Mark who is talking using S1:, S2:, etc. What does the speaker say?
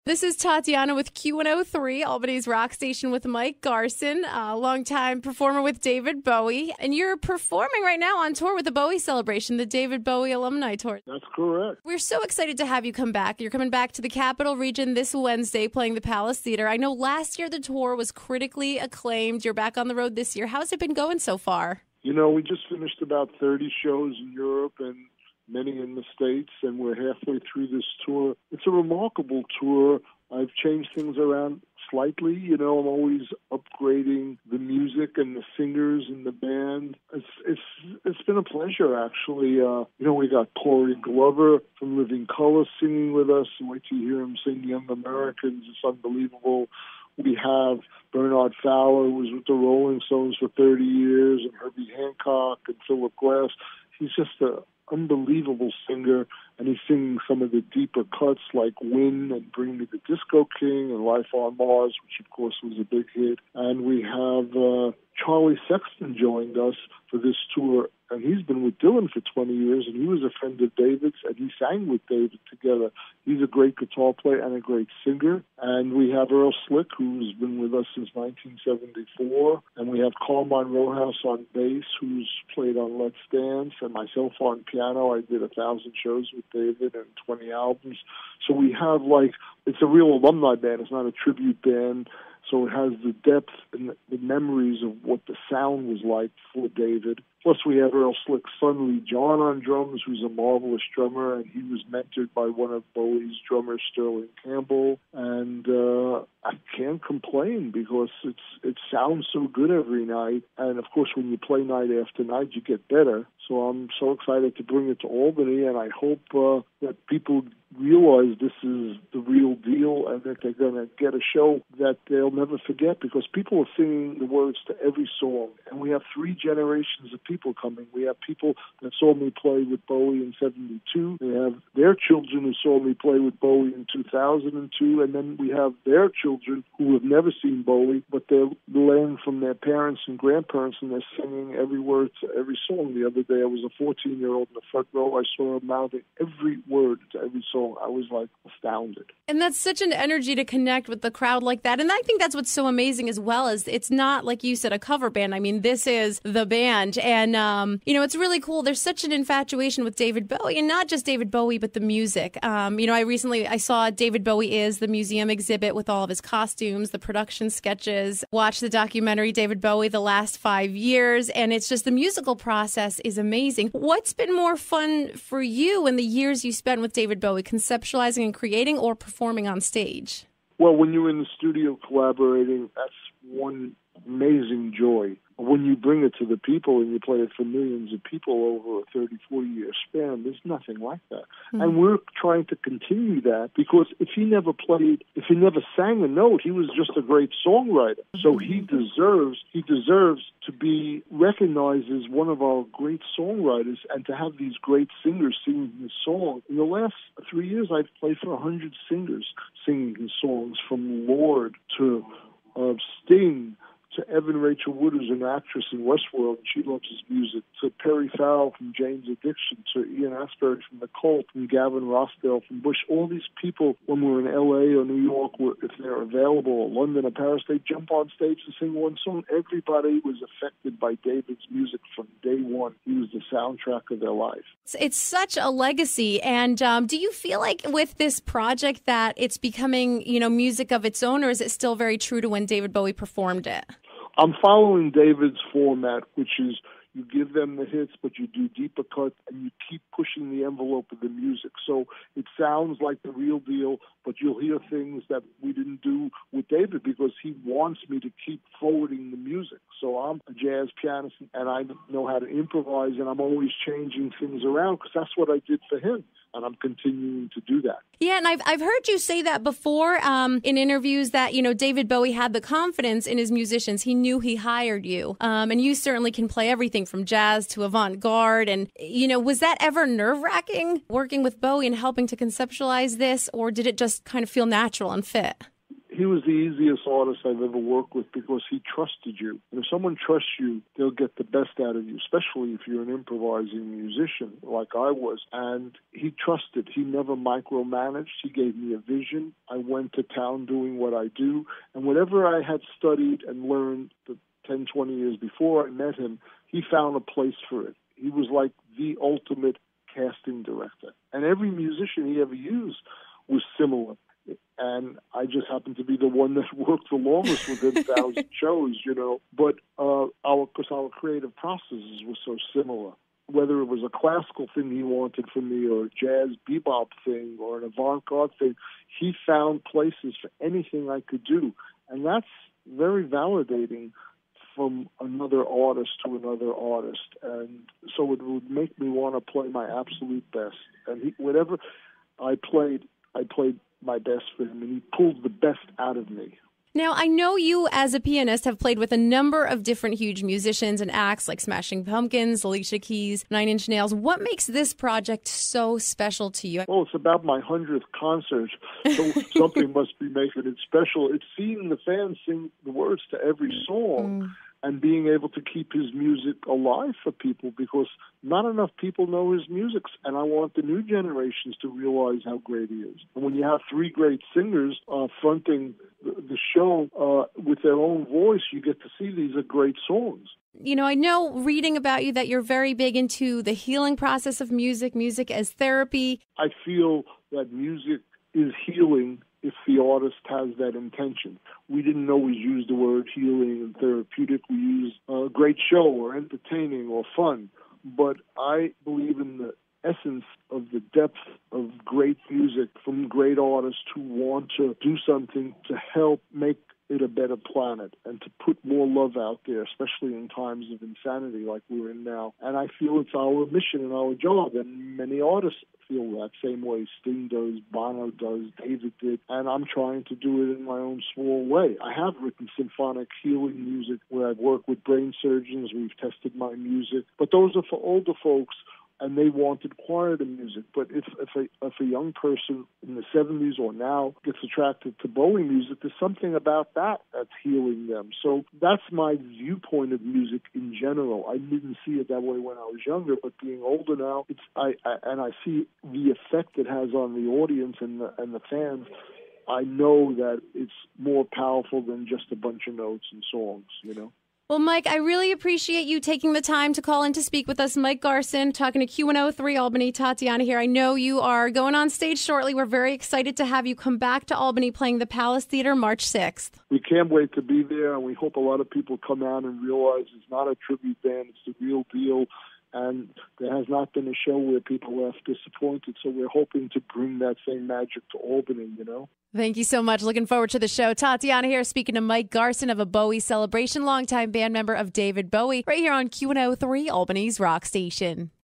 S1: This is Tatiana with Q103, Albany's rock station with Mike Garson, a longtime performer with David Bowie. And you're performing right now on tour with the Bowie Celebration, the David Bowie Alumni Tour.
S2: That's correct.
S1: We're so excited to have you come back. You're coming back to the Capital Region this Wednesday playing the Palace Theater. I know last year the tour was critically acclaimed. You're back on the road this year. How's it been going so far?
S2: You know, we just finished about 30 shows in Europe and many in the States, and we're halfway through this tour. It's a remarkable tour. I've changed things around slightly. You know, I'm always upgrading the music and the singers and the band. It's been a pleasure, actually. You know, we got Corey Glover from Living Colour singing with us. Wait till you hear him sing Young Americans. It's unbelievable. We have Bernard Fowler, who was with the Rolling Stones for 30 years, and Herbie Hancock and Philip Glass. He's just an unbelievable singer, and he's singing some of the deeper cuts like Win and Bring Me the Disco King and Life on Mars, which of course was a big hit. And we have Charlie Sexton joined us for this tour, and he's been with Dylan for 20 years, and he was a friend of David's, and he sang with David together. He's a great guitar player and a great singer. And we have Earl Slick, who's been with us since 1974, and we have Carmine Rojas on bass, who's played on Let's Dance, and myself on piano. I did 1,000 shows with David and 20 albums. So we have, like, it's a real alumni band. It's not a tribute band. So it has the depth and the memories of what the sound was like for David. Plus, we have Earl Slick's son, Lee John, on drums, who's a marvelous drummer, and he was mentored by one of Bowie's drummers, Sterling Campbell. And I can't complain because it sounds so good every night. And, of course, when you play night after night, you get better. So I'm so excited to bring it to Albany, and I hope that people realize this is the real deal and that they're going to get a show that they'll never forget, because people are singing the words to every song. And we have 3 generations of people coming. We have people that saw me play with Bowie in 72. They have their children who saw me play with Bowie in 2002. And then we have their children who have never seen Bowie, but they're learning from their parents and grandparents, and they're singing every word to every song. The other day, I was a 14-year-old in the front row. I saw her mouthing every word to every song. I was, like, astounded.
S1: And that's such an energy to connect with the crowd like that. And I think that's what's so amazing as well, is it's not, like you said, a cover band. I mean, this is the band. And, you know, it's really cool. There's such an infatuation with David Bowie, and not just David Bowie, but the music. You know, I saw David Bowie Is, the museum exhibit with all of his costumes, the production sketches, watched the documentary David Bowie the last 5 years. And it's just the musical process is amazing. What's been more fun for you in the years you spent with David Bowie, conceptualizing and creating, or performing on stage?
S2: Well, when you're in the studio collaborating, that's one amazing joy. When you bring it to the people and you play it for millions of people over a 30, 40-year span, there's nothing like that. Mm-hmm. And we're trying to continue that, because if he never sang a note, he was just a great songwriter. So he deserves to be recognized as one of our great songwriters, and to have these great singers singing his song. In the last 3 years, I've played for 100 singers singing his songs, from Lord to Sting, to Evan Rachel Wood, who's an actress in Westworld, and she loves his music, to Perry Farrell from Jane's Addiction, to Ian Astbury from The Cult, and Gavin Rossdale from Bush. All these people, when we're in L.A. or New York, if they're available, or London or Paris, they jump on stage and sing one song. Everybody was affected by David's music from day one. He was the soundtrack of their life.
S1: It's such a legacy. And do you feel like with this project that it's becoming, you know, music of its own, or is it still very true to when David Bowie performed it?
S2: I'm following David's format, which is you give them the hits, but you do deeper cuts, and you keep pushing the envelope of the music. So it sounds like the real deal, but you'll hear things that we didn't do with David, because he wants me to keep forwarding the music. So I'm a jazz pianist, and I know how to improvise, and I'm always changing things around, because that's what I did for him. And I'm continuing to do that.
S1: Yeah, and I've heard you say that before in interviews, that, you know, David Bowie had the confidence in his musicians. He knew he hired you. And you certainly can play everything from jazz to avant-garde. And, you know, was that ever nerve-wracking, working with Bowie and helping to conceptualize this? Or did it just kind of feel natural and fit?
S2: he was the easiest artist I've ever worked with because he trusted you. And if someone trusts you, they'll get the best out of you, especially if you're an improvising musician like I was. And he trusted. He never micromanaged. He gave me a vision. I went to town doing what I do. And whatever I had studied and learned the 10, 20 years before I met him, he found a place for it. He was like the ultimate casting director. And every musician he ever used was similar. And I just happened to be the one that worked the longest within 1,000 shows, you know. But our creative processes were so similar. Whether it was a classical thing he wanted from me or a jazz bebop thing or an avant-garde thing, he found places for anything I could do. And that's very validating from another artist to another artist. And so it would make me want to play my absolute best. And whatever I played my best for him, and he pulled the best out of me.
S1: Now, I know you as a pianist have played with a number of different huge musicians and acts like Smashing Pumpkins, Alicia Keys, Nine Inch Nails. What makes this project so special to you?
S2: Well, it's about my 100th concert, so something must be making it special. It's seeing the fans sing the words to every song. And being able to keep his music alive for people, because not enough people know his music, and I want the new generations to realize how great he is. And when you have three great singers fronting the show with their own voice, you get to see these are great songs.
S1: You know, I know reading about you that you're very big into the healing process of music as therapy.
S2: I feel that music is healing if the artist has that intention. We didn't always use the word healing and therapeutic. We used a great show or entertaining or fun. But I believe in the essence of the depth of great music from great artists who want to do something to help make it a better planet and to put more love out there, especially in times of insanity like we're in now. And I feel it's our mission and our job, and many artists feel that same way. Sting does, Bono does, David did, and I'm trying to do it in my own small way. I have written symphonic healing music where I've worked with brain surgeons, we've tested my music, but those are for older folks, and they wanted quieter music. But if a young person in the 70s or now gets attracted to Bowie music, there's something about that that's healing them. So that's my viewpoint of music in general. I didn't see it that way when I was younger, but being older now, I see the effect it has on the audience and the fans. I know that it's more powerful than just a bunch of notes and songs, you know?
S1: Well, Mike, I really appreciate you taking the time to call in to speak with us. Mike Garson, talking to Q103 Albany. Tatiana here. I know you are going on stage shortly. We're very excited to have you come back to Albany playing the Palace Theater March 6th.
S2: We can't wait to be there, and we hope a lot of people come out and realize it's not a tribute band, it's the real deal. And there has not been a show where people left disappointed, so we're hoping to bring that same magic to Albany, you know?
S1: Thank you so much. Looking forward to the show. Tatiana here speaking to Mike Garson of a Bowie Celebration, longtime band member of David Bowie, right here on Q103 Albany's Rock Station.